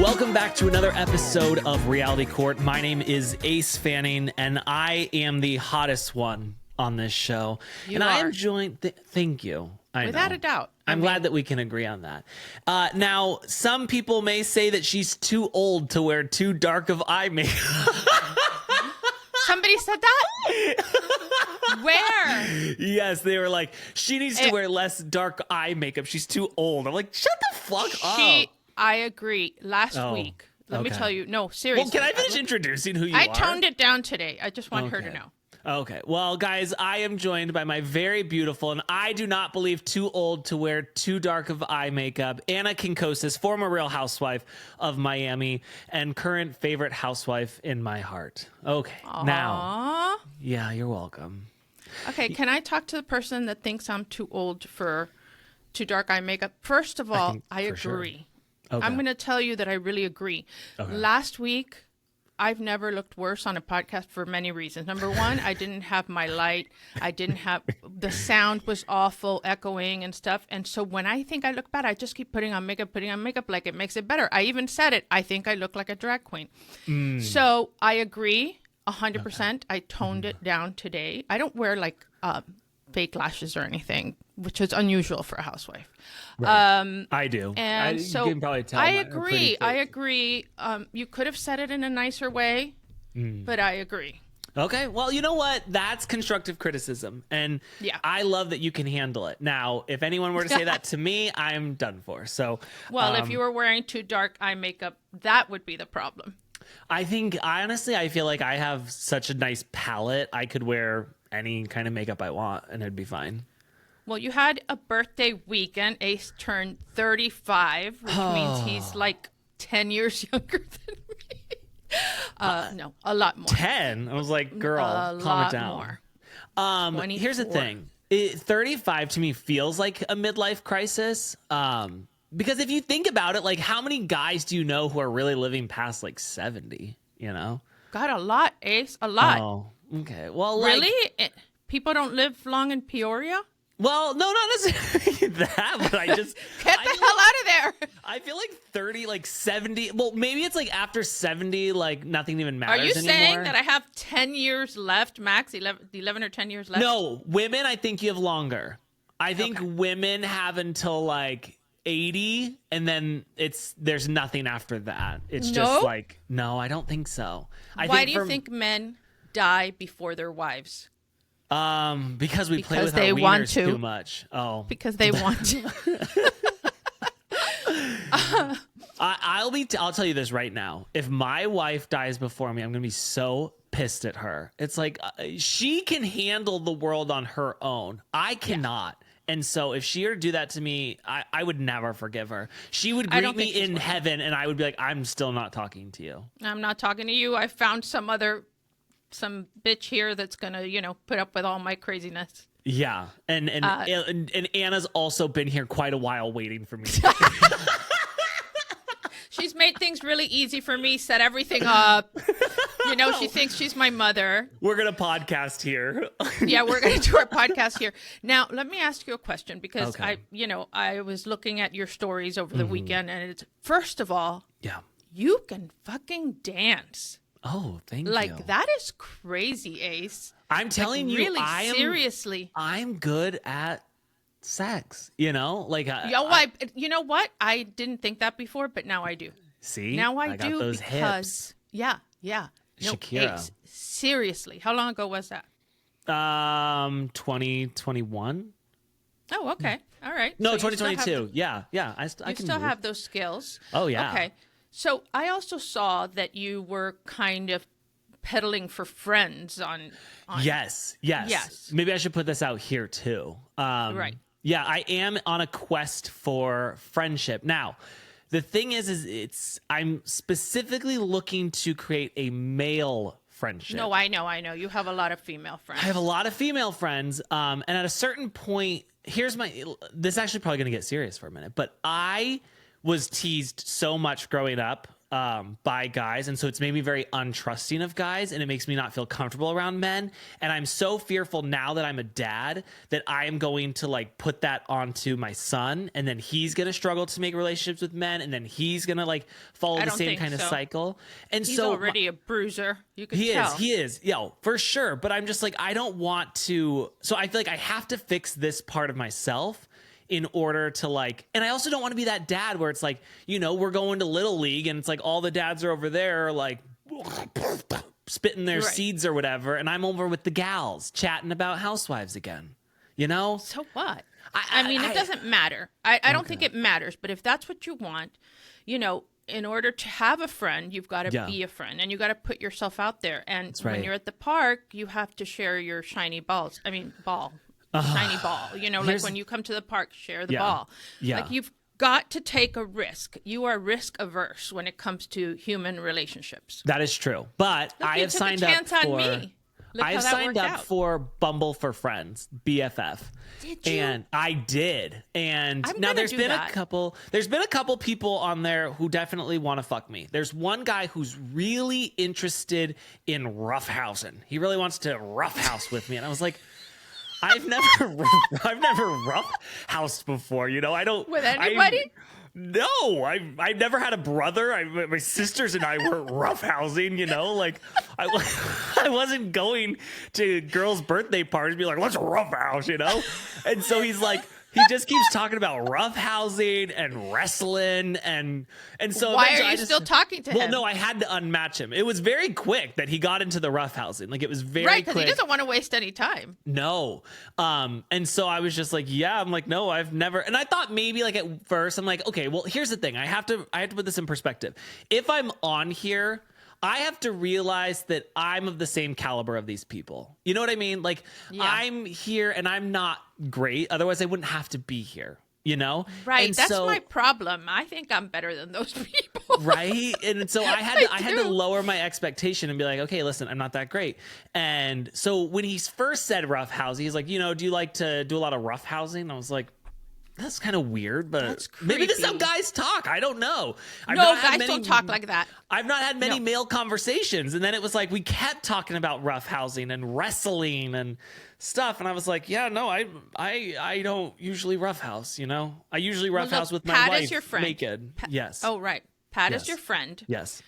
Welcome back to another episode of Reality Court. My name is Ace Fanning, and I am the hottest one on this show. I am joined. Thank you. Without a doubt. I'm glad that we can agree on that. Now, some people may say that she's too old to wear too dark of eye makeup. Somebody said that? Where? Yes, they were like, she needs to wear less dark eye makeup. She's too old. I'm like, shut the fuck up. I agree. Last week, let me tell you. No, seriously. Well, can I finish introducing who you are? I toned it down today. I just want her to know. Okay. Well, guys, I am joined by my very beautiful, and I do not believe too old to wear too dark of eye makeup, Ana Quincoces, former Real Housewife of Miami and current favorite housewife in my heart. Okay. Aww. Now. Yeah, you're welcome. Okay. Can I talk to the person that thinks I'm too old for too dark eye makeup? First of all, I agree. Sure. Okay. I'm going to tell you that I really agree. Okay. Last week, I've never looked worse on a podcast for many reasons. Number one, I didn't have my light. The sound was awful, echoing and stuff. And so when I think I look bad, I just keep putting on makeup like it makes it better. I even said it. I think I look like a drag queen. So I agree 100%. Okay. I toned it down today. I don't wear like fake lashes or anything, which is unusual for a housewife. Right. I do. And you can probably tell. I agree. You could have said it in a nicer way, but I agree. Okay. Well, you know what? That's constructive criticism. And I love that you can handle it. Now, if anyone were to say that to me, I'm done for. So, well, if you were wearing too dark eye makeup, that would be the problem. I think, honestly, I feel like I have such a nice palette. I could wear any kind of makeup I want and it'd be fine. Well, you had a birthday weekend. Ace turned 35, which means he's like 10 years younger than me. No, a lot more. 10? I was like, girl, calm it down. More. Here's the thing. 35 to me feels like a midlife crisis. Because if you think about it, like how many guys do you know who are really living past like 70, you know? God, a lot, Ace. A lot. Oh, okay. Well, really? People don't live long in Peoria? Well, no, not necessarily that, but I just... Get the hell out of there! I feel like 30, like 70... Well, maybe it's like after 70, like nothing even matters anymore. Are you saying that I have 10 years left, max? 11 or 10 years left? No, women, I think you have longer. I think women have until like 80, and then there's nothing after that. It's just like... No, I don't think so. Why do you think men die before their wives? Because we play with our wieners too much. Oh, because they want to. I'll tell you this right now. If my wife dies before me, I'm gonna be so pissed at her. It's like she can handle the world on her own. I cannot. Yeah. And so if she were to do that to me, I would never forgive her. She would greet me in heaven, and I would be like, I'm still not talking to you. I'm not talking to you. I found some bitch here that's gonna, put up with all my craziness. Yeah, and Anna's also been here quite a while waiting for me. She's made things really easy for me, set everything up. She thinks she's my mother. We're gonna podcast here. Yeah, we're gonna do our podcast here. Now, let me ask you a question because I was looking at your stories over the weekend, and it's first of all, you can fucking dance. Oh, thank you. Like, that is crazy, Ace. I'm telling you, really, seriously. I'm good at sex, you know? Like, you know what? I didn't think that before, but now I do. See? Now I do got those because, hips. Yeah. No, Shakira. Ace, seriously. How long ago was that? 2021. Oh, okay. All right. No, so 2022. Yeah. I can still have those skills. Oh, yeah. Okay. So I also saw that you were kind of peddling for friends on... Yes. Maybe I should put this out here too. Right. Yeah, I am on a quest for friendship. Now, the thing is I'm specifically looking to create a male friendship. No, I know. You have a lot of female friends. I have a lot of female friends. And at a certain point, this is actually probably going to get serious for a minute, but I was teased so much growing up by guys. And so it's made me very untrusting of guys, and it makes me not feel comfortable around men. And I'm so fearful now that I'm a dad that I am going to like put that onto my son, and then he's going to struggle to make relationships with men, and then he's going to like follow the same kind of cycle. And he's so already a bruiser. You can tell. He is. Yeah, for sure. But I'm just like, I don't want to. So I feel like I have to fix this part of myself in order to like, and I also don't want to be that dad where it's like, you know, we're going to Little League and it's like all the dads are over there like spitting their seeds or whatever, and I'm over with the gals chatting about housewives again, you know? So what? I mean, it doesn't matter. I don't think it matters, but if that's what you want, you know, in order to have a friend, you've got to be a friend, and you got to put yourself out there. And when you're at the park, you have to share your shiny balls. I mean, shiny ball. You know, like when you come to the park, share the ball. Yeah. Like you've got to take a risk. You are risk averse when it comes to human relationships. That is true. But I have signed up for. I have signed up for Bumble for Friends, BFF. Did you? And I did. And now there's been a couple people on there who definitely want to fuck me. There's one guy who's really interested in roughhousing. He really wants to roughhouse with me. And I was like, I've never roughhoused before, you know. I don't with anybody. No, I've never had a brother. My sisters and I were roughhousing, you know. Like I wasn't going to girls' birthday parties and be like, let's roughhouse, you know. And so he's like, he just keeps talking about roughhousing and wrestling, and so why are you still talking to him? Well, no, I had to unmatch him. It was very quick that he got into the roughhousing. Like it was very right, because he doesn't want to waste any time. No, and so I was just like, yeah, I'm like, no, I've never. And I thought maybe like at first, I'm like, okay, well, here's the thing, I have to put this in perspective. If I'm on here, I have to realize that I'm of the same caliber of these people. You know what I mean? Like I'm here and I'm not great. Otherwise I wouldn't have to be here, you know? Right. And that's my problem. I think I'm better than those people. Right. And so I had to lower my expectation and be like, okay, listen, I'm not that great. And so when he first said roughhousing, he's like, you know, do you like to do a lot of roughhousing? I was like, that's kind of weird, but maybe this is how guys talk. I don't know. Guys don't talk like that. I've not had many male conversations. And then it was like, we kept talking about roughhousing and wrestling and stuff. And I was like, yeah, no, I don't usually roughhouse, you know? I usually roughhouse with my wife is your friend. Naked. Yes. Oh, right. Pat is your friend. Yes.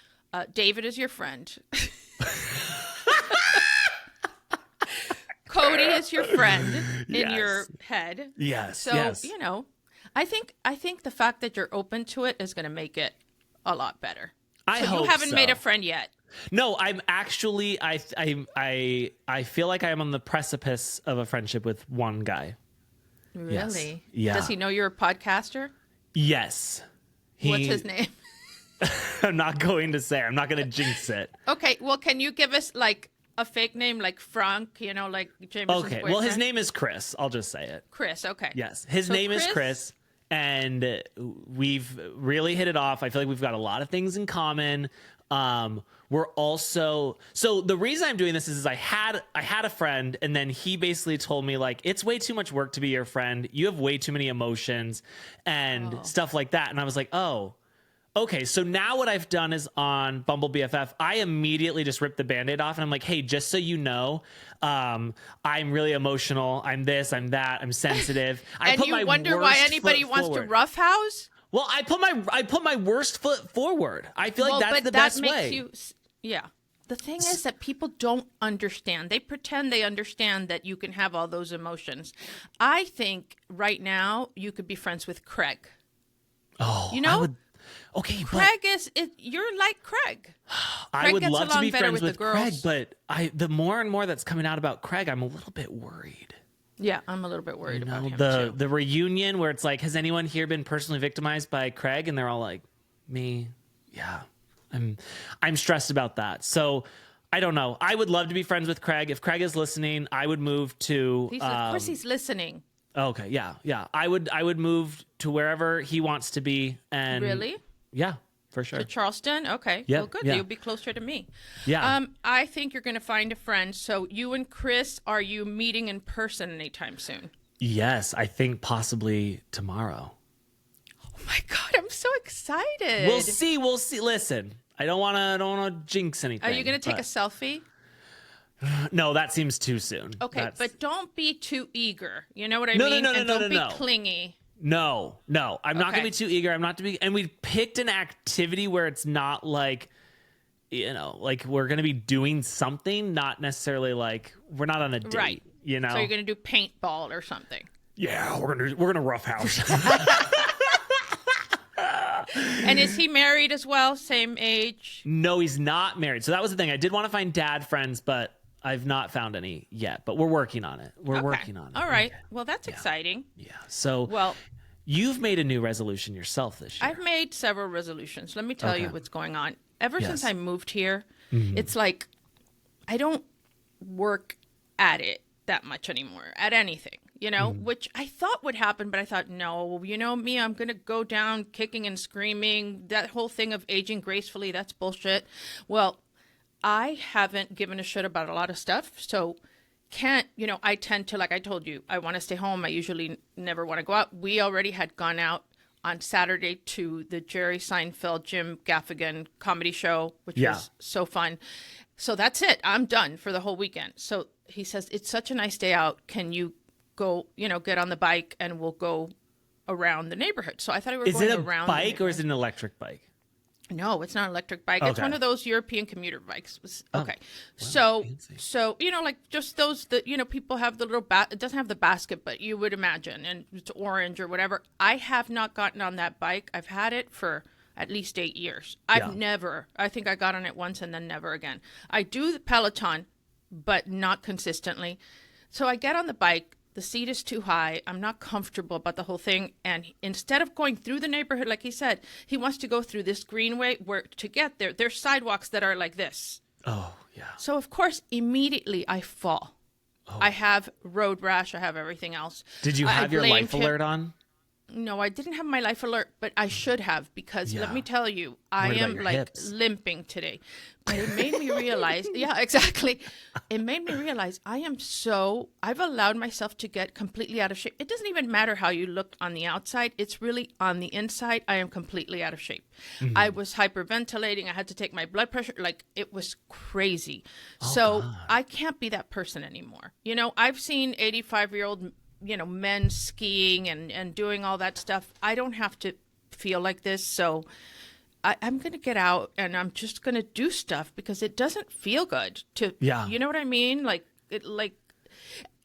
David is your friend. Cody is your friend in your head. Yes. So, you know, I think the fact that you're open to it is going to make it a lot better. I hope you haven't made a friend yet. No, I'm actually I feel like I'm on the precipice of a friendship with one guy. Really? Yes. Yeah. Does he know you're a podcaster? Yes. What's his name? I'm not going to say. I'm not going to jinx it. Okay. Well, can you give us like a fake name like Frank, you know, like Jameson's boyfriend? Well, his name is Chris. I'll just say it. Chris, okay. Yes. His name is Chris, and we've really hit it off. I feel like we've got a lot of things in common. We're also... So the reason I'm doing this is I had a friend, and then he basically told me, like, it's way too much work to be your friend. You have way too many emotions and stuff like that. And I was like, oh... Okay, so now what I've done is on Bumble BFF, I immediately just ripped the Band-Aid off, and I'm like, hey, just so you know, I'm really emotional. I'm this, I'm that, I'm sensitive. And you wonder why anybody wants to roughhouse? Well, I put my worst foot forward. I feel like that's the best way. Yeah. The thing is that people don't understand. They pretend they understand that you can have all those emotions. I think right now you could be friends with Craig. Oh, you know? Okay, Craig you're like Craig. I would love to be friends with Craig, but the more and more that's coming out about Craig, I'm a little bit worried. Yeah, I'm a little bit worried about him too. The the reunion where it's like, has anyone here been personally victimized by Craig? And they're all like, me. Yeah, I'm stressed about that. So I don't know. I would love to be friends with Craig. If Craig is listening, I would move to. Of course, he's listening. Okay, yeah. I would move to wherever he wants to be. And really? Yeah, for sure. To Charleston? Okay. Yeah, well, good. Yeah. You'll be closer to me. Yeah. I think you're going to find a friend. So you and Chris, are you meeting in person anytime soon? Yes, I think possibly tomorrow. Oh my God, I'm so excited. We'll see. Listen, I don't want to jinx anything. Are you going to take a selfie? No, that seems too soon. Okay, but don't be too eager. You know what I mean? And don't be clingy. No. I'm not going to be too eager. And we picked an activity where it's not like, like we're going to be doing something, not necessarily like we're not on a date, right. So you're going to do paintball or something. Yeah, we're going to rough house. And is he married as well? Same age? No, he's not married. So that was the thing. I did want to find dad friends, but I've not found any yet. But we're working on it. We're working on it. All right. Well, that's exciting. Yeah. So you've made a new resolution yourself this year. I've made several resolutions. Let me tell you what's going on. Ever since I moved here, it's like I don't work at it that much anymore, at anything. Which I thought would happen, but I thought, no, me, I'm going to go down kicking and screaming. That whole thing of aging gracefully, that's bullshit. Well, I haven't given a shit about a lot of stuff. So I tend to, like I told you, I want to stay home. I usually never want to go out. We already had gone out on Saturday to the Jerry Seinfeld, Jim Gaffigan comedy show, which was so fun. So that's it. I'm done for the whole weekend. So he says, it's such a nice day out. Can you go, get on the bike and we'll go around the neighborhood. So I thought we were going around. Is it a bike or is it an electric bike? No, it's not an electric bike. Okay. It's one of those European commuter bikes. Okay. Wow, so, like just those that, people have the little, it doesn't have the basket, but you would imagine, and it's orange or whatever. I have not gotten on that bike. I've had it for at least 8 years. I think I got on it once and then never again. I do the Peloton, but not consistently. So I get on the bike. The seat is too high. I'm not comfortable about the whole thing. And instead of going through the neighborhood, like he said, he wants to go through this greenway where to get there, there's sidewalks that are like this. Oh, yeah. So, of course, immediately I fall. Oh. I have road rash. I have everything else. Did you have your life alert on? No, I didn't have my life alert, but I should have because let me tell you, I am like hips. Limping today. But it made me realize, exactly. It made me realize I've allowed myself to get completely out of shape. It doesn't even matter how you look on the outside. It's really on the inside. I am completely out of shape. Mm-hmm. I was hyperventilating. I had to take my blood pressure. Like it was crazy. God. I can't be that person anymore. I've seen 85-year-old men skiing and doing all that stuff. I don't have to feel like this. So I'm going to get out and I'm just going to do stuff because it doesn't feel good you know what I mean? Like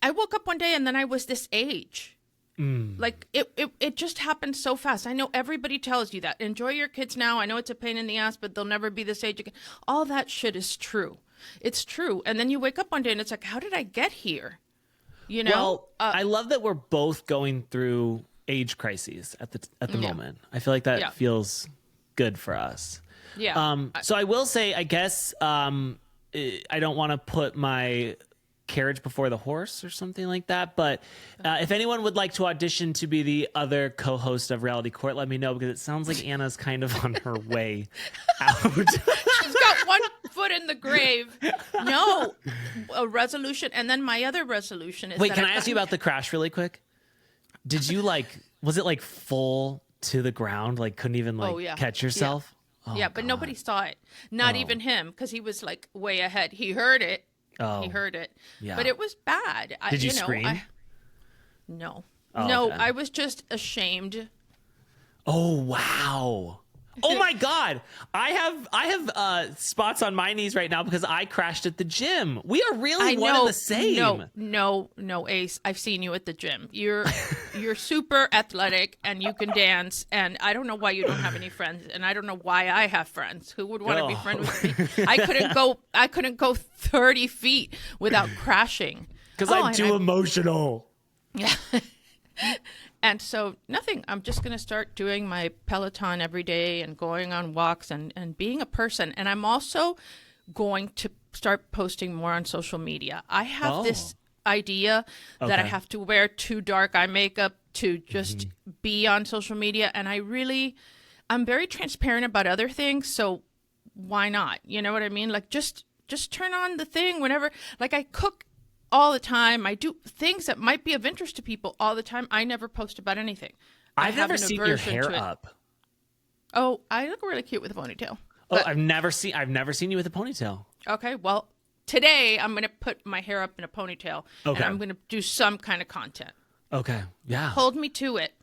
I woke up one day and then I was this age. Like it just happened so fast. I know everybody tells you that. Enjoy your kids now. I know it's a pain in the ass, but they'll never be this age again. All that shit is true. It's true. And then you wake up one day and it's like, how did I get here? Well, I love that we're both going through age crises at the moment. I feel like that feels good for us. Yeah. So I will say, I guess I don't want to put my carriage before the horse or something like that. But if anyone would like to audition to be the other co-host of Reality Court, let me know because it sounds like Anna's kind of on her way out. She's got one foot in the grave. No, a resolution. And then my other resolution is Wait, can I ask you about the crash really quick? Did you was it full to the ground? Like couldn't even catch yourself? Yeah, yeah, but nobody saw it. Not even him because he was way ahead. He heard it. Oh. He heard it. Yeah. But it was bad. Did you scream? No. Oh, no, okay. I was just ashamed. Oh, wow. Oh my God. I have spots on my knees right now because I crashed at the gym. We are really one and the same. No, Ace. I've seen you at the gym. You're super athletic and you can dance. And I don't know why you don't have any friends. And I don't know why I have friends. Who would want to be friends with me? I couldn't go 30 feet without crashing. Because I'm too emotional. Yeah. And so nothing. I'm just going to start doing my Peloton every day and going on walks and being a person. And I'm also going to start posting more on social media. I have this idea that I have to wear too dark eye makeup to just be on social media. And I'm very transparent about other things. So why not? You know what I mean? Just turn on the thing whenever, I cook all the time. I do things that might be of interest to people all the time. I never post about anything. I've never seen your hair up. Oh, I look really cute with a ponytail. Oh, I've never seen you with a ponytail. Okay, well, today I'm going to put my hair up in a ponytail, and I'm going to do some kind of content. Okay, yeah. Hold me to it.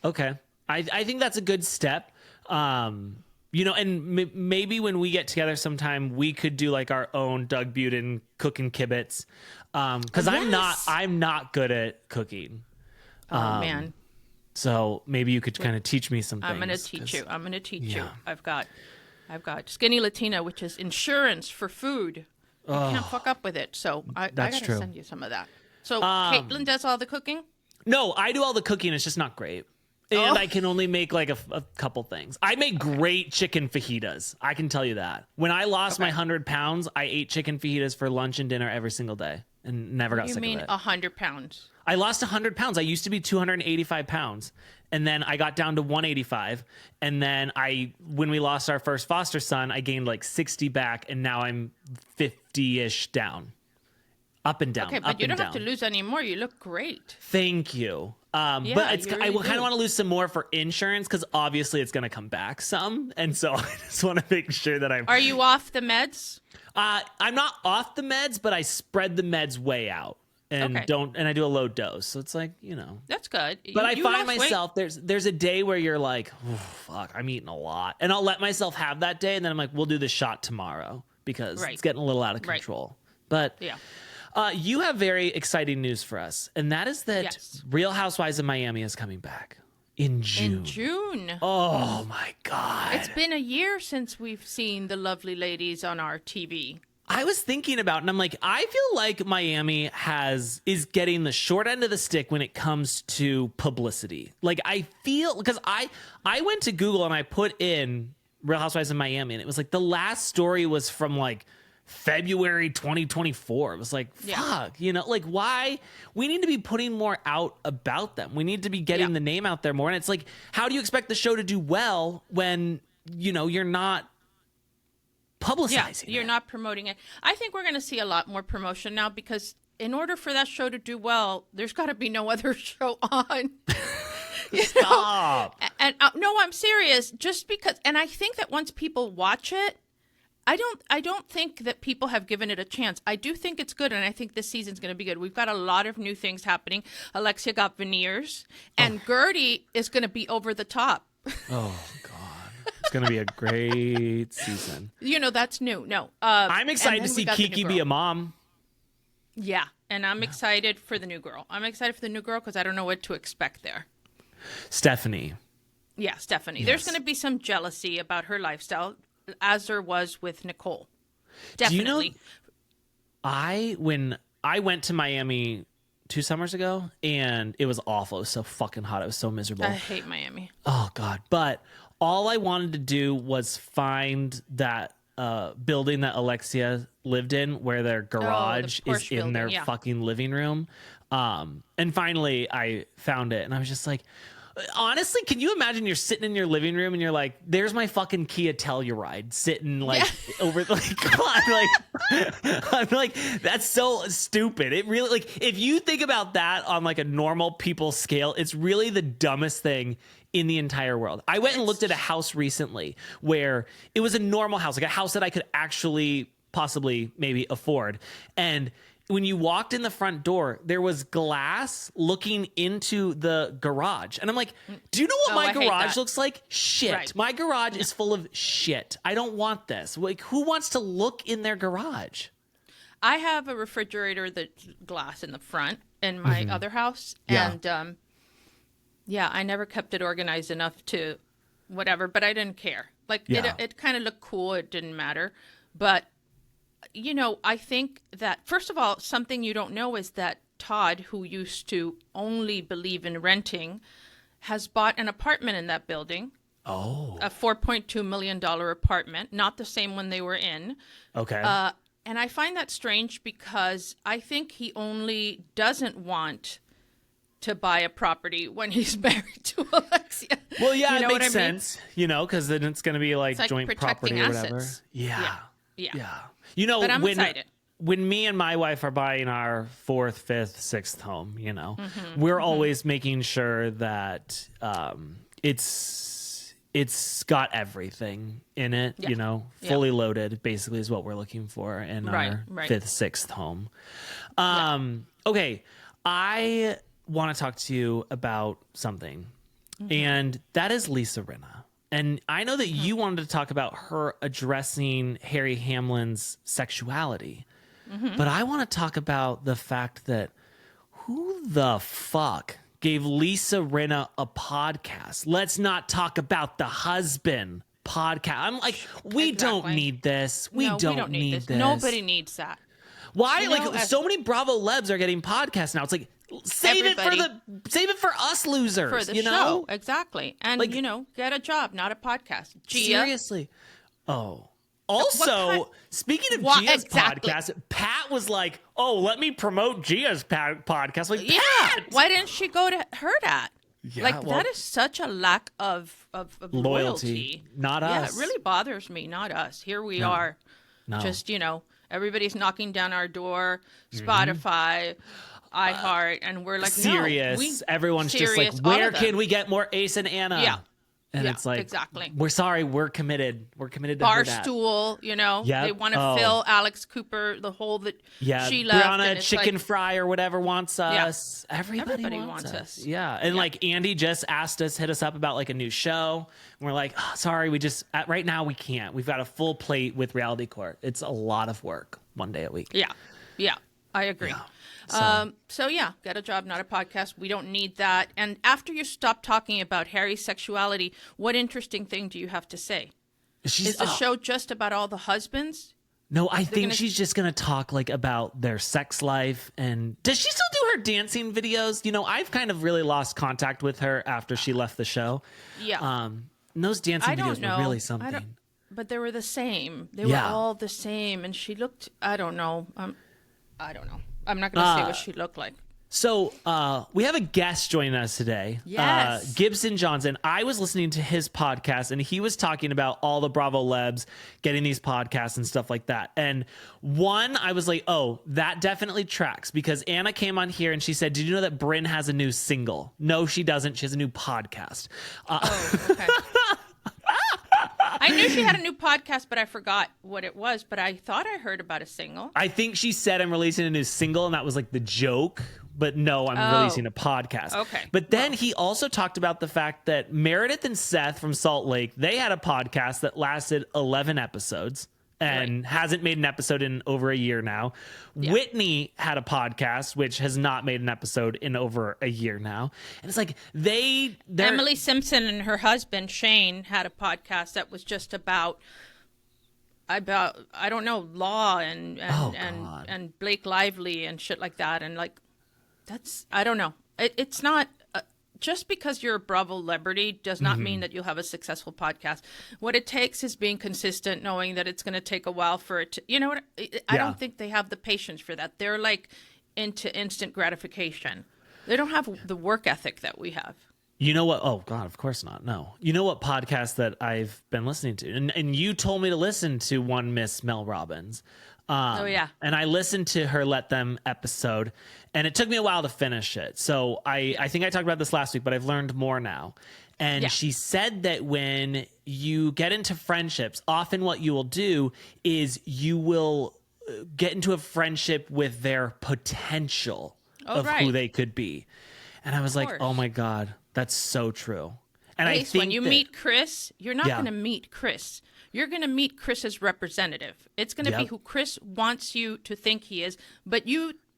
Okay, I think that's a good step. You know, and maybe when we get together sometime, we could do like our own Doug Buden cooking kibitz. Because I'm not good at cooking. Oh man. So maybe you could kind of teach me some things. I'm going to teach you. I've got Skinny Latina, which is insurance for food. You can't fuck up with it. So I got to send you some of that. So Caitlin does all the cooking? No, I do all the cooking. It's just not great. And I can only make like a couple things. I make great chicken fajitas. I can tell you that. When I lost my 100 pounds, I ate chicken fajitas for lunch and dinner every single day and never got sick of it. You mean 100 pounds? I lost 100 pounds. I used to be 285 pounds. And then I got down to 185. And then when we lost our first foster son, I gained like 60 back. And now I'm 50-ish down. Up and down. Okay, but you don't have to lose any more. You look great. Thank you. But I kind of want to lose some more for insurance because obviously it's going to come back some. And so I just want to make sure that Are you off the meds? I'm not off the meds, but I spread the meds way out and I do a low dose. So it's like, you know. That's good. But I find myself, there's a day where you're like, oh, fuck, I'm eating a lot. And I'll let myself have that day. And then I'm like, we'll do the shot tomorrow because it's getting a little out of control. But yeah. You have very exciting news for us, and that is that Real Housewives of Miami is coming back in June. In June. Oh, my God. It's been a year since we've seen the lovely ladies on our TV. I was thinking about it, and I'm like, I feel like Miami is getting the short end of the stick when it comes to publicity. Like, I feel, because I went to Google and I put in Real Housewives of Miami, and it was like the last story was from like February 2024. It was like, fuck, you know, like why? We need to be putting more out about them. We need to be getting the name out there more. And it's like, how do you expect the show to do well when, you know, you're not publicizing it? You're not promoting it. I think we're going to see a lot more promotion now because in order for that show to do well, there's got to be no other show on. Stop. And no, I'm serious. Just because, and I think that once people watch it, I don't think that people have given it a chance. I do think it's good, and I think this season's going to be good. We've got a lot of new things happening. Alexia got veneers, and Gertie is going to be over the top. Oh, God. It's going to be a great season. You know, that's new. No. I'm excited to see Kiki be a mom. Yeah, and I'm excited for the new girl. I'm excited for the new girl because I don't know what to expect there. Stephanie. Yeah, Stephanie. Yes. There's going to be some jealousy about her lifestyle, as there was with Nicole. Definitely. Do you know, when I went to Miami 2 summers ago, and it was awful. It was so fucking hot. It was so miserable. I hate Miami. Oh, God. But all I wanted to do was find that building that Alexia lived in where their garage is in their fucking living room. And finally, I found it, and I was just like, honestly, can you imagine you're sitting in your living room and you're like, there's my fucking Kia Telluride sitting like over, like, come on, like, I'm like, that's so stupid. It really, like, if you think about that on like a normal people scale, it's really the dumbest thing in the entire world. I went and looked at a house recently where it was a normal house, like a house that I could actually possibly maybe afford. And when you walked in the front door, there was glass looking into the garage. And I'm like, do you know what my garage looks like? Shit. Right. My garage is full of shit. I don't want this. Like, who wants to look in their garage? I have a refrigerator that's glass in the front in my other house. Yeah. And I never kept it organized enough to whatever, but I didn't care. Like, it kind of looked cool. It didn't matter. But you know, I think that, first of all, something you don't know is that Todd, who used to only believe in renting, has bought an apartment in that building. Oh. A $4.2 million apartment, not the same one they were in. Okay. And I find that strange because I think he only doesn't want to buy a property when he's married to Alexia. Well, yeah, you know, it makes sense, you know, because then it's going to be like joint property or whatever. Yeah. You know, but I'm excited. When me and my wife are buying our 4th, 5th, 6th home, you know, we're always making sure that it's it's got everything in it, you know, fully loaded basically is what we're looking for in our fifth, sixth home. Okay. I want to talk to you about something, and that is Lisa Rinna. And I know that you wanted to talk about her addressing Harry Hamlin's sexuality, but I want to talk about the fact that who the fuck gave Lisa Rinna a podcast? Let's not talk about the husband podcast. I'm like, we don't need this. We don't need this. Nobody needs that. Why? You know, so many Bravo Lebs are getting podcasts now. It's like, save it for us losers. For the show, exactly. And like, you know, get a job, not a podcast. Gia. Seriously. Oh. Also, speaking of Gia's podcast, Pat was like, "Oh, let me promote Gia's podcast." Like, Pat! Why didn't she go to Hurrdat? Yeah, like, that is such a lack of loyalty. Not us. Yeah, it really bothers me. Not us. Here we are. Just, you know, everybody's knocking down our door. Spotify, iHeart, and we're like, serious. Everyone's serious, just like, where can we get more Ace and Anna? Yeah. And it's like, exactly. We're sorry. We're committed. We're committed to Barstool, you know, they want to fill Alex Cooper, the hole that she left. Brianna Chicken Fry or whatever wants us. Everybody wants us. Yeah. And like Andy just asked us, hit us up about like a new show. And we're like, sorry, we just, right now we can't. We've got a full plate with Reality Court. It's a lot of work 1 day a week. Yeah. Yeah. I agree. Yeah. So yeah, get a job, not a podcast. We don't need that. And after you stop talking about Harry's sexuality, what interesting thing do you have to say? Is the show just about all the husbands? No, I think she's just going to talk like about their sex life. And does she still do her dancing videos? You know, I've kind of really lost contact with her after she left the show. Yeah. And those dancing videos were really something. But they were the same. They were all the same. And she looked, I don't know. I don't know. I'm not going to say what she looked like. So we have a guest joining us today. Yes. Gibson Johnson. I was listening to his podcast, and he was talking about all the Bravo Lebs getting these podcasts and stuff like that. And one, I was like, oh, that definitely tracks, because Anna came on here and she said, did you know that Brynn has a new single? No, she doesn't. She has a new podcast. Okay. I knew she had a new podcast, but I forgot what it was. But I thought I heard about a single. I think she said, I'm releasing a new single, and that was like the joke. But no, I'm releasing a podcast. Okay. But then he also talked about the fact that Meredith and Seth from Salt Lake, they had a podcast that lasted 11 episodes and hasn't made an episode in over a year now. Yeah. Whitney had a podcast, which has not made an episode in over a year now. And it's like Emily Simpson and her husband, Shane, had a podcast that was just about I don't know, law and Blake Lively and shit like that. And like, that's, I don't know. It's not, just because you're a Bravo celebrity does not mean that you'll have a successful podcast. What it takes is being consistent, knowing that it's going to take a while for it to, you know what? I don't think they have the patience for that. They're like into instant gratification. They don't have the work ethic that we have. You know what? Oh, God, of course not. No. You know what podcast that I've been listening to? And you told me to listen to one Miss Mel Robbins. And I listened to her Let Them episode, and it took me a while to finish it. So I think I talked about this last week, but I've learned more now. And she said that when you get into friendships, often what you will do is you will get into a friendship with their potential of who they could be. And I was like, oh my God, that's so true. And I think when you meet Chris, you're not going to meet Chris. You're going to meet Chris's representative. It's going to be who Chris wants you to think he is. But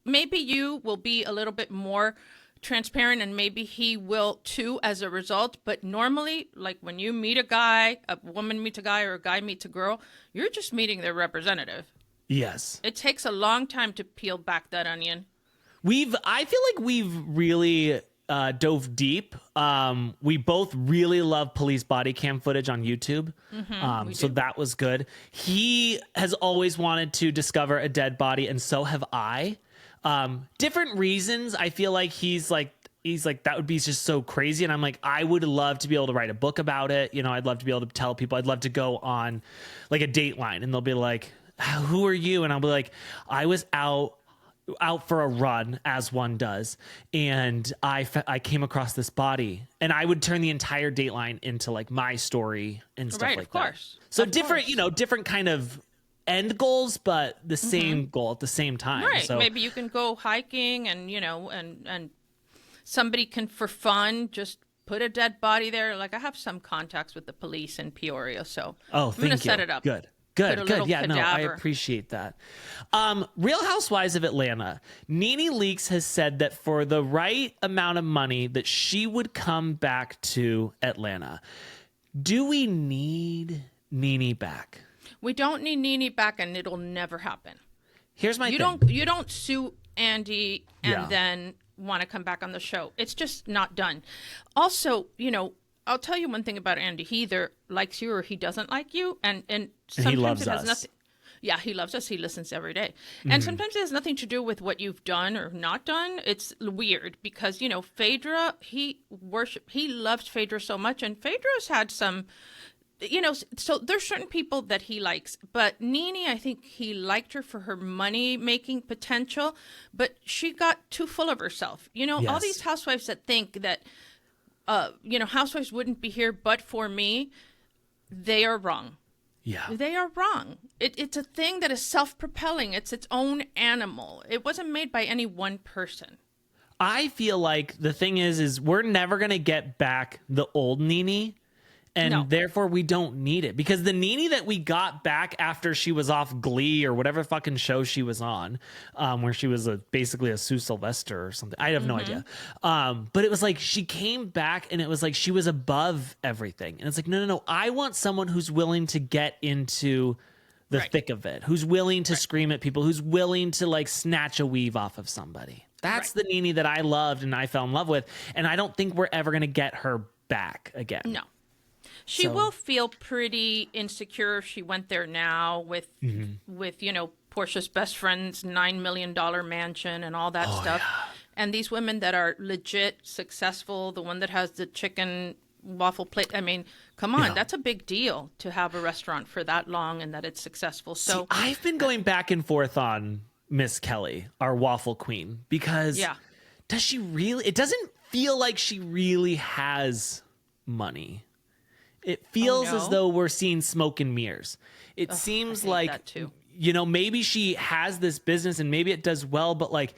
maybe you will be a little bit more transparent, and maybe he will too as a result. But normally, like when you meet a guy, a woman meets a guy, or a guy meets a girl, you're just meeting their representative. Yes. It takes a long time to peel back that onion. I feel like we've really dove deep. We both really love police body cam footage on YouTube. So that was good. He has always wanted to discover a dead body, and so have I. Different reasons. I feel like he's like, that would be just so crazy. And I'm like, I would love to be able to write a book about it. You know, I'd love to be able to tell people. I'd love to go on like a Dateline, and they'll be like, who are you? And I'll be like, I was out out for a run, as one does, and I came across this body, and I would turn the entire Dateline into like my story and stuff like that. So different, different kind of end goals, but the same goal at the same time. Right. So maybe you can go hiking and, and somebody can, for fun, just put a dead body there. Like, I have some contacts with the police in Peoria, so I'm going to set it up. Good. Yeah, no, I appreciate that. Real Housewives of Atlanta. NeNe Leakes has said that for the right amount of money that she would come back to Atlanta. Do we need NeNe back? We don't need NeNe back, and it'll never happen. Here's my thing. You don't sue Andy and then want to come back on the show. It's just not done. Also, I'll tell you one thing about Andy. He either likes you or he doesn't like you, and sometimes he loves it has us. nothing. Yeah, he loves us. He listens every day. And sometimes it has nothing to do with what you've done or not done. It's weird because, Phaedra, he loves Phaedra so much, and Phaedra's had some, so there's certain people that he likes. But NeNe, I think he liked her for her money-making potential, but she got too full of herself. All these housewives that think that, housewives wouldn't be here but for me, they are wrong. Yeah. They are wrong. It's a thing that is self-propelling. It's its own animal. It wasn't made by any one person. I feel like the thing is we're never going to get back the old NeNe. And therefore, we don't need it, because the NeNe that we got back after she was off Glee or whatever fucking show she was on, where she was basically a Sue Sylvester or something. I have no idea. But it was like she came back and it was like she was above everything. And it's like, no. I want someone who's willing to get into the thick of it, who's willing to scream at people, who's willing to like snatch a weave off of somebody. That's the NeNe that I loved and I fell in love with. And I don't think we're ever going to get her back again. No. She will feel pretty insecure if she went there now with Portia's best friend's $9 million mansion and all that stuff. Yeah. And these women that are legit successful, the one that has the chicken waffle plate. I mean, come on, that's a big deal to have a restaurant for that long and that it's successful. So I've been going back and forth on Miss Kelly, our waffle queen, because does she really? It doesn't feel like she really has money. It feels as though we're seeing smoke and mirrors. It seems like, maybe she has this business and maybe it does well, but like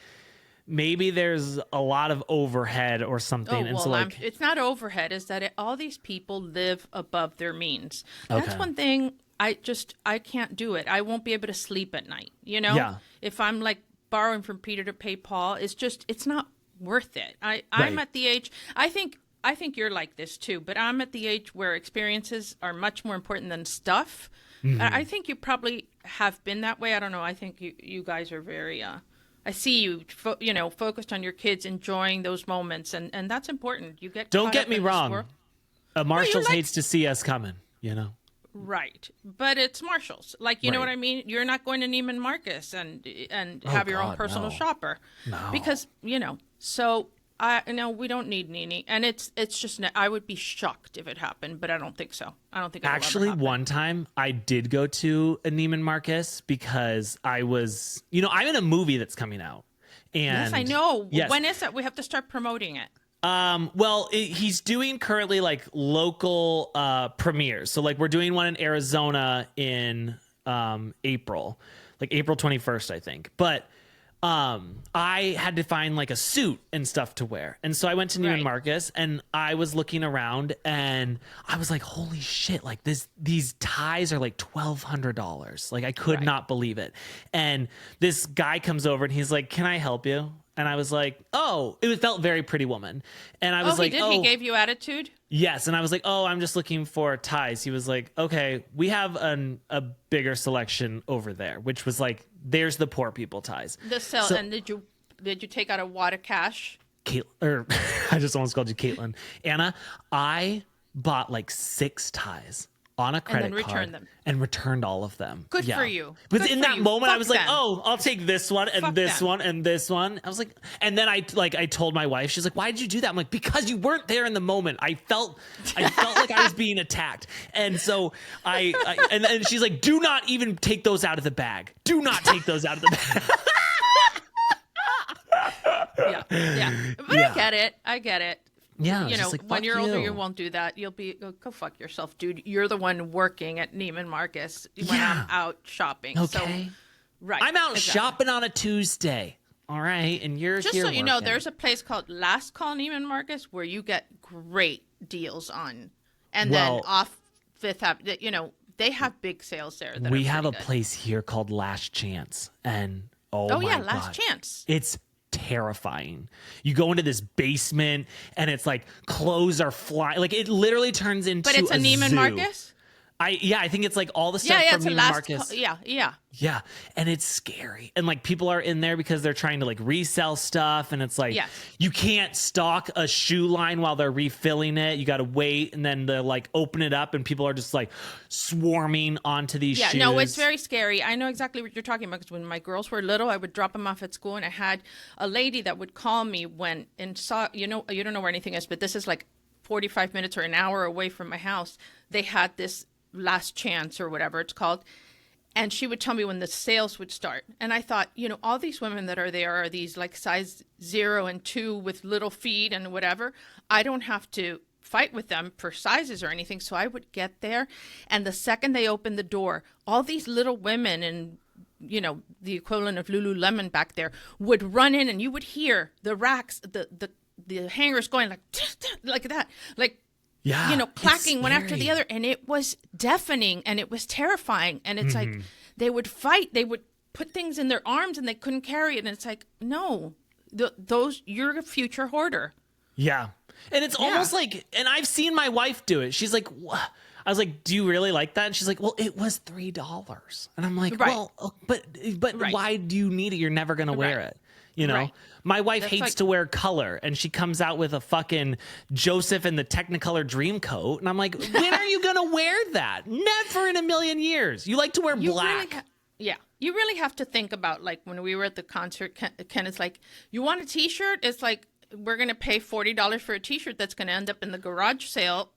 maybe there's a lot of overhead or something. And so it's not overhead. It's that all these people live above their means. That's one thing I can't do it. I won't be able to sleep at night. If I'm like borrowing from Peter to pay Paul, it's not worth it. I'm at the age, I think you're like this too, but I'm at the age where experiences are much more important than stuff. I think you probably have been that way. I don't know. I think you guys are very, I see you, focused on your kids, enjoying those moments. And that's important. Don't get me wrong. Marshalls hates to see us coming, Right. But it's Marshalls. Like, you know what I mean? You're not going to Neiman Marcus and have your own personal shopper. No. Because, so... we don't need NeNe, and it's just I would be shocked if it happened, but I don't think so. I don't think actually one time I did go to a Neiman Marcus because I was I'm in a movie that's coming out, and yes, I know. Yes. When is it? We have to start promoting it. He's doing currently like local premieres, so like we're doing one in Arizona in April, like April 21st, I think, but. I had to find like a suit and stuff to wear. And so I went to Neiman Marcus and I was looking around and I was like, holy shit, like these ties are like $1,200. Like I could not believe it. And this guy comes over and he's like, can I help you? And I was like, it felt very Pretty Woman. And I was like, he gave you attitude? Yes. And I was like, I'm just looking for ties. He was like, okay, we have a bigger selection over there, which was like, there's the poor people ties. And did you take out a wad of cash? I just almost called you Caitlin. Anna, I bought like 6 ties on a credit card and returned all of them. Good for you. But in that moment, I was like, I'll take this one and this one and this one. I was like, and then I told my wife, she's like, why did you do that? I'm like, because you weren't there in the moment. I felt like I was being attacked. And so and she's like, do not even take those out of the bag. Do not take those out of the bag. yeah. But I get it. Yeah, you know, like, when you're older, you won't do that. You'll be go fuck yourself, dude. You're the one working at Neiman Marcus when I'm out shopping. Okay, so, right. I'm out shopping on a Tuesday. All right, and you're just here so you know, working. there's a place called Last Call Neiman Marcus where you get great deals on, and then off Fifth Avenue. You know, they have big sales there. We have a place here called Last Chance, and Last Chance. It's terrifying. You go into this basement and it's like clothes are flying. Like it literally turns into But it's a Neiman zoo. Marcus? I think it's like all the stuff from Neiman Marcus. Yeah. And it's scary. And like people are in there because they're trying to like resell stuff. And it's like, you can't stock a shoe line while they're refilling it. You got to wait. And then they'll like open it up and people are just like swarming onto these shoes. Yeah, no, it's very scary. I know exactly what you're talking about because when my girls were little, I would drop them off at school and I had a lady that would call me you don't know where anything is, but this is like 45 minutes or an hour away from my house. They had this Last Chance or whatever it's called. And she would tell me when the sales would start. And I thought, you know, all these women that are there are these like size 0 and 2 with little feet and whatever. I don't have to fight with them for sizes or anything. So I would get there. And the second they opened the door, all these little women and, you know, the equivalent of Lululemon back there would run in and you would hear the racks, the hangers going like that. Like, you know, clacking one after the other. And it was deafening and it was terrifying. And it's like they would fight. They would put things in their arms and they couldn't carry it. And it's like, no, you're a future hoarder. Yeah. And it's almost like, and I've seen my wife do it. She's like, what? I was like, do you really like that? And she's like, well, it was $3. And I'm like, well, but why do you need it? You're never going to wear it. You know, my wife hates to wear color and she comes out with a fucking Joseph and the Technicolor dream coat. And I'm like, when are you going to wear that? Never in a million years. You like to wear black. You really have to think about, like, when we were at the concert, Ken, it's like, you want a t-shirt? It's like, we're going to pay $40 for a t-shirt that's going to end up in the garage sale,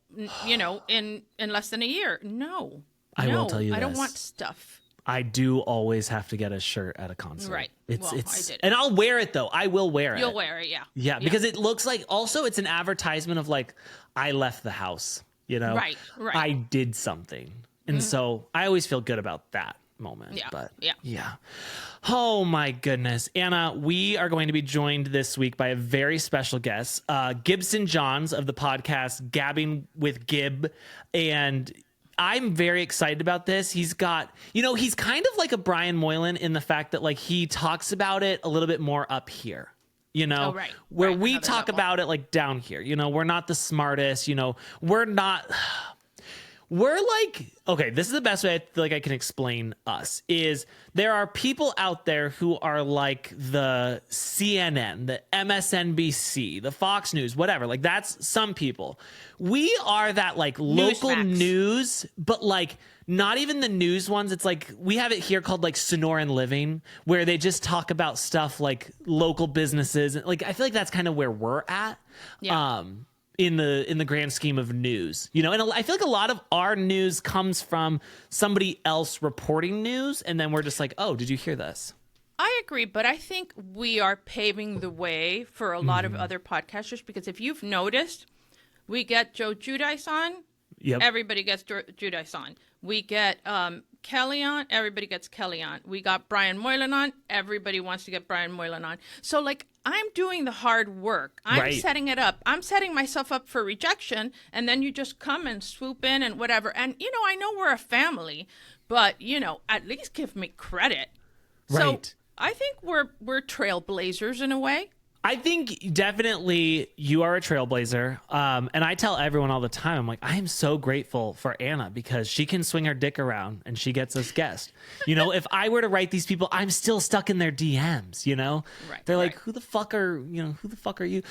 you know, in less than a year. No. I will tell you this. I don't want stuff. I do always have to get a shirt at a concert. Right. I did. And I'll wear it though. I will wear it. You'll wear it, yeah. Yeah, because it looks like, also it's an advertisement of like, I left the house, you know? Right. I did something. And so I always feel good about that moment. Yeah. Oh my goodness. Ana, we are going to be joined this week by a very special guest, Gibson Johns of the podcast Gabbing with Gib. And I'm very excited about this. He's got, you know, he's kind of like a Brian Moylan in the fact that like he talks about it a little bit more up here, you know, where we talk about it like down here, you know, we're not the smartest, you know, we're like, okay, this is the best way I feel like I can explain us is there are people out there who are like the CNN, the MSNBC, the Fox News, whatever. Like that's some people. We are that like local news, but like not even the news ones. It's like we have it here called like Sonoran Living, where they just talk about stuff like local businesses. Like I feel like that's kind of where we're at. Yeah. In the grand scheme of news, you know, and I feel like a lot of our news comes from somebody else reporting news. And then we're just like, oh, did you hear this? I agree. But I think we are paving the way for a lot of other podcasters, because if you've noticed, we get Joe Giudice on. Yep. Everybody gets Giudice on. We get Kelly on. Everybody gets Kelly on. We got Brian Moylan on. Everybody wants to get Brian Moylan on. So like, I'm doing the hard work. I'm setting it up. I'm setting myself up for rejection. And then you just come and swoop in and whatever. And, you know, I know we're a family, but, you know, at least give me credit. So I think we're trailblazers in a way. I think definitely you are a trailblazer. And I tell everyone all the time, I'm like, I am so grateful for Ana because she can swing her dick around and she gets us guests. You know, if I were to write these people, I'm still stuck in their DMs, you know? They're like, who the fuck are you?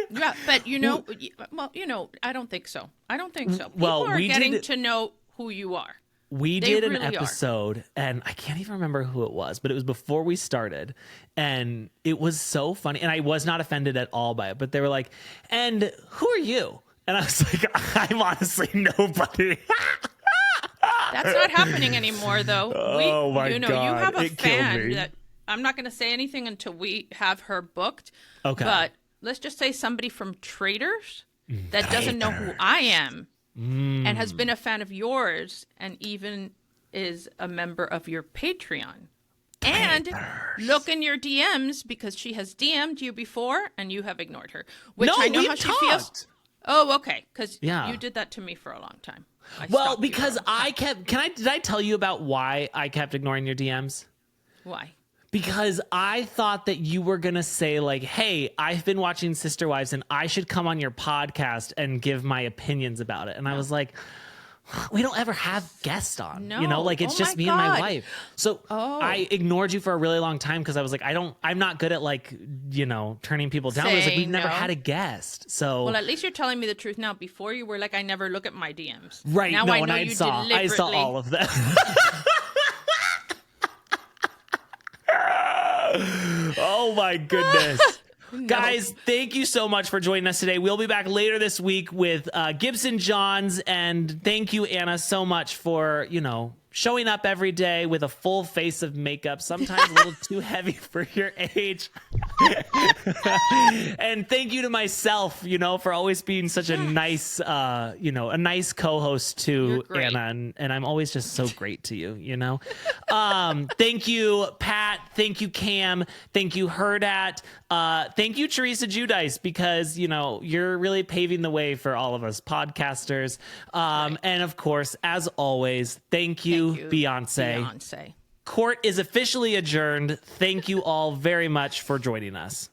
Yeah, but you know, well, you know, I don't think so. People are getting to know who you are. We did an episode, and I can't even remember who it was, but it was before we started, and it was so funny, and I was not offended at all by it, but they were like, and who are you? And I was like, I'm honestly nobody. That's not happening anymore, though. Oh, my God. You have a fan that I'm not going to say anything until we have her booked. Okay. But let's just say somebody from Traders that doesn't know who I am and has been a fan of yours and even is a member of your Patreon. And look in your DMs because she has DM'd you before and you have ignored her. Which I know how she feels. Oh, okay. Because you did that to me for a long time. Well, because did I tell you about why I kept ignoring your DMs? Why? Because I thought that you were going to say like, hey, I've been watching Sister Wives and I should come on your podcast and give my opinions about it. And I was like, we don't ever have guests on, you know, like it's just me and my wife. So I ignored you for a really long time because I was like, I'm not good at like, you know, turning people down. I was like, we've never had a guest. So well, at least you're telling me the truth now. Before you were like, I never look at my DMs. Right. Now I know you deliberately. I saw all of them. Oh my goodness. Guys, thank you so much for joining us today. We'll be back later this week with Gibson Johns. And thank you, Ana, so much for, you know, showing up every day with a full face of makeup, sometimes a little too heavy for your age. And thank you to myself, you know, for always being such a nice, you know, a nice co-host to Ana. And I'm always just so great to you, you know. Thank you, Pat. Thank you, Cam. Thank you, Hurrdat. Thank you, Teresa Giudice, because, you know, you're really paving the way for all of us podcasters. And of course, as always, thank you, Beyonce. Court is officially adjourned. Thank you all very much for joining us.